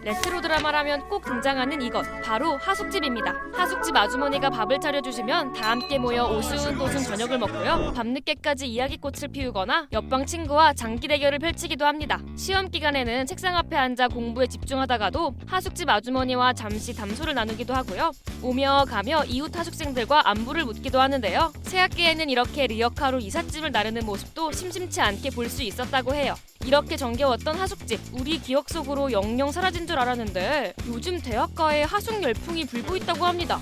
레트로 드라마라면 꼭 등장하는 이것, 바로 하숙집입니다. 하숙집 아주머니가 밥을 차려주시면 다 함께 모여 오순도순 저녁을 먹고요. 밤늦게까지 이야기꽃을 피우거나 옆방 친구와 장기 대결을 펼치기도 합니다. 시험 기간에는 책상 앞에 앉아 공부에 집중하다가도 하숙집 아주머니와 잠시 담소를 나누기도 하고요. 오며 가며 이웃 하숙생들과 안부를 묻기도 하는데요. 새학기에는 이렇게 리어카로 이삿짐을 나르는 모습도 심심치 않게 볼 수 있었다고 해요. 이렇게 정겨웠던 하숙집, 우리 기억 속으로 영영 사라진 줄 알았는데 요즘 대학가에 하숙 열풍이 불고 있다고 합니다.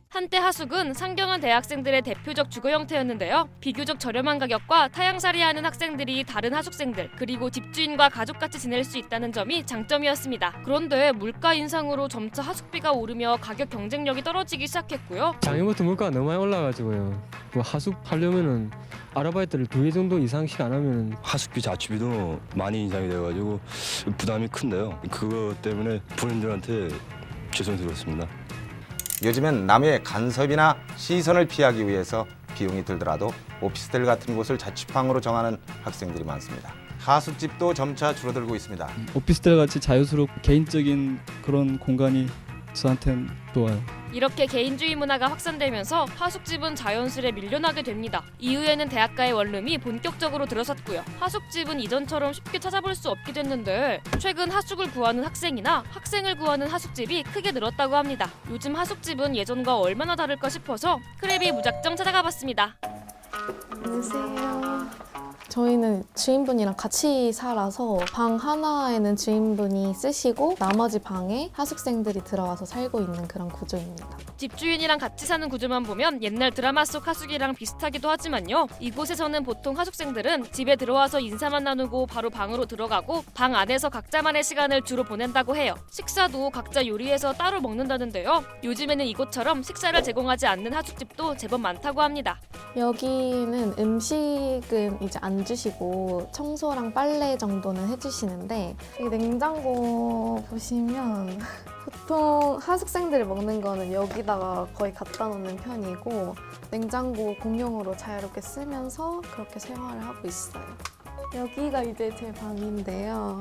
한때 하숙은 상경한 대학생들의 대표적 주거 형태였는데요. 비교적 저렴한 가격과 타향살이하는 학생들이 다른 하숙생들, 그리고 집주인과 가족같이 지낼 수 있다는 점이 장점이었습니다. 그런데 물가 인상으로 점차 하숙비가 오르며 가격 경쟁력이 떨어지기 시작했고요. 작년부터 물가가 너무 많이 올라가지고요. 그 하숙 하려면은 아르바이트를 2회 정도 이상씩 안 하면 하숙비 자취비도 많이 인상이 돼가지고 부담이 큰데요. 그것 때문에 본인들한테 죄송스럽습니다. 요즘엔 남의 간섭이나 시선을 피하기 위해서 비용이 들더라도 오피스텔 같은 곳을 자취방으로 정하는 학생들이 많습니다. 하숙집도 점차 줄어들고 있습니다. 오피스텔 같이 자유스럽고 개인적인 그런 공간이 저한테는 좋아요. 이렇게 개인주의 문화가 확산되면서 하숙집은 자연스레 밀려나게 됩니다. 이후에는 대학가의 원룸이 본격적으로 들어섰고요. 하숙집은 이전처럼 쉽게 찾아볼 수 없게 됐는데 최근 하숙을 구하는 학생이나 학생을 구하는 하숙집이 크게 늘었다고 합니다. 요즘 하숙집은 예전과 얼마나 다를까 싶어서 크랩이 무작정 찾아가 봤습니다. 안녕하세요. 저희는 주인분이랑 같이 살아서 방 하나에는 주인분이 쓰시고 나머지 방에 하숙생들이 들어와서 살고 있는 그런 구조입니다. 집주인이랑 같이 사는 구조만 보면 옛날 드라마 속 하숙이랑 비슷하기도 하지만요. 이곳에서는 보통 하숙생들은 집에 들어와서 인사만 나누고 바로 방으로 들어가고 방 안에서 각자만의 시간을 주로 보낸다고 해요. 식사도 각자 요리해서 따로 먹는다는데요. 요즘에는 이곳처럼 식사를 제공하지 않는 하숙집도 제법 많다고 합니다. 여기는 음식은 이제 안 주시고 청소랑 빨래 정도는 해주시는데 이 냉장고 보시면 보통 하숙생들이 먹는 거는 여기다가 거의 갖다 놓는 편이고 냉장고 공용으로 자유롭게 쓰면서 그렇게 생활을 하고 있어요. 여기가 이제 제 방인데요.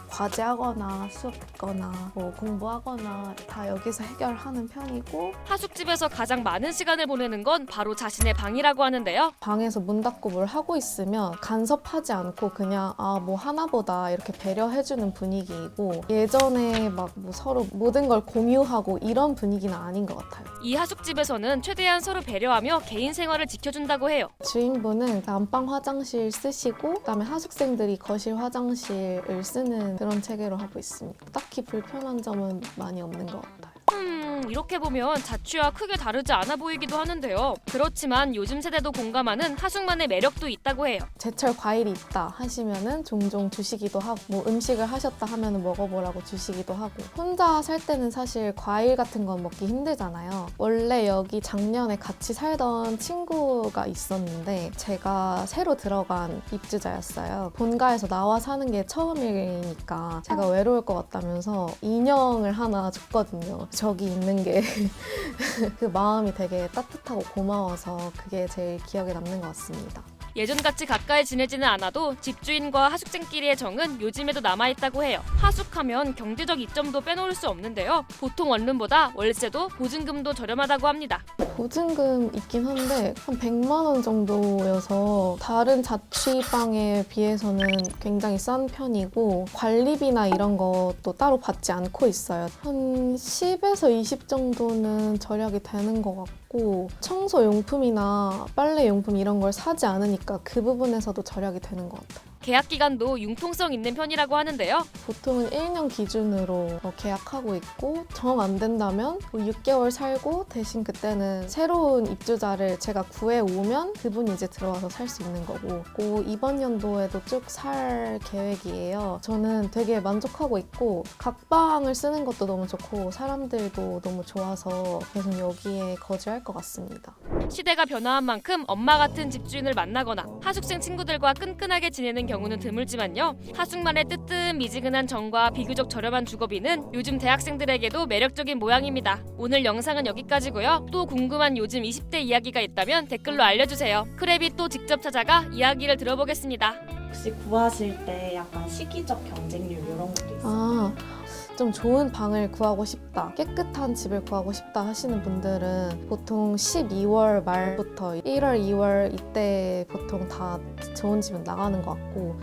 과제하거나 수업 듣거나 뭐 공부하거나 다 여기서 해결하는 편이고 하숙집에서 가장 많은 시간을 보내는 건 바로 자신의 방이라고 하는데요. 방에서 문 닫고 뭘 하고 있으면 간섭하지 않고 그냥 뭐 하나보다 이렇게 배려해주는 분위기이고 예전에 막 뭐 서로 모든 걸 공유하고 이런 분위기는 아닌 것 같아요. 이 하숙집에서는 최대한 서로 배려하며 개인 생활을 지켜준다고 해요. 주인분은 안방 화장실 쓰시고 그다음에 하숙생들이 거실 화장실을 쓰는 그런 체계로 하고 있습니다. 딱히 불편한 점은 많이 없는 것 같아요. 이렇게 보면 자취와 크게 다르지 않아 보이기도 하는데요. 그렇지만 요즘 세대도 공감하는 하숙만의 매력도 있다고 해요. 제철 과일이 있다 하시면은 종종 주시기도 하고 뭐 음식을 하셨다 하면은 먹어보라고 주시기도 하고 혼자 살 때는 사실 과일 같은 건 먹기 힘들잖아요. 원래 여기 작년에 같이 살던 친구가 있었는데 제가 새로 들어간 입주자였어요. 본가에서 나와 사는 게 처음이니까 제가 외로울 것 같다면서 인형을 하나 줬거든요. 저기 있는 게 그 마음이 되게 따뜻하고 고마워서 그게 제일 기억에 남는 것 같습니다. 예전같이 가까이 지내지는 않아도 집주인과 하숙생끼리의 정은 요즘에도 남아있다고 해요. 하숙하면 경제적 이점도 빼놓을 수 없는데요. 보통 원룸보다 월세도 보증금도 저렴하다고 합니다. 보증금 있긴 한데 한 100만 원 정도여서 다른 자취방에 비해서는 굉장히 싼 편이고 관리비나 이런 것도 따로 받지 않고 있어요. 한 10에서 20 정도는 절약이 되는 것 같고 청소용품이나 빨래용품 이런 걸 사지 않으니까 그 부분에서도 절약이 되는 것 같아요. 계약 기간도 융통성 있는 편이라고 하는데요. 보통은 1년 기준으로 계약하고 있고 정 안 된다면 6개월 살고 대신 그때는 새로운 입주자를 제가 구해오면 그분이 이제 들어와서 살 수 있는 거고 이번 연도에도 쭉 살 계획이에요. 저는 되게 만족하고 있고 각 방을 쓰는 것도 너무 좋고 사람들도 너무 좋아서 계속 여기에 거주할 것 같습니다. 시대가 변화한 만큼 엄마 같은 집주인을 만나거나 하숙생 친구들과 끈끈하게 지내는 경우는 드물지만요. 하숙만의 뜨뜻미지근한 정과 비교적 저렴한 주거비는 요즘 대학생들에게도 매력적인 모양입니다. 오늘 영상은 여기까지고요. 또 궁금한 요즘 20대 이야기가 있다면 댓글로 알려주세요. 크랩이 또 직접 찾아가 이야기를 들어보겠습니다. 혹시 구하실 때 약간 시기적 경쟁률 이런 것도 있어요? 아, 좀 좋은 방을 구하고 싶다, 깨끗한 집을 구하고 싶다 하시는 분들은 보통 12월 말부터 1월, 2월 이때 보통 다 좋은 집은 나가는 것 같고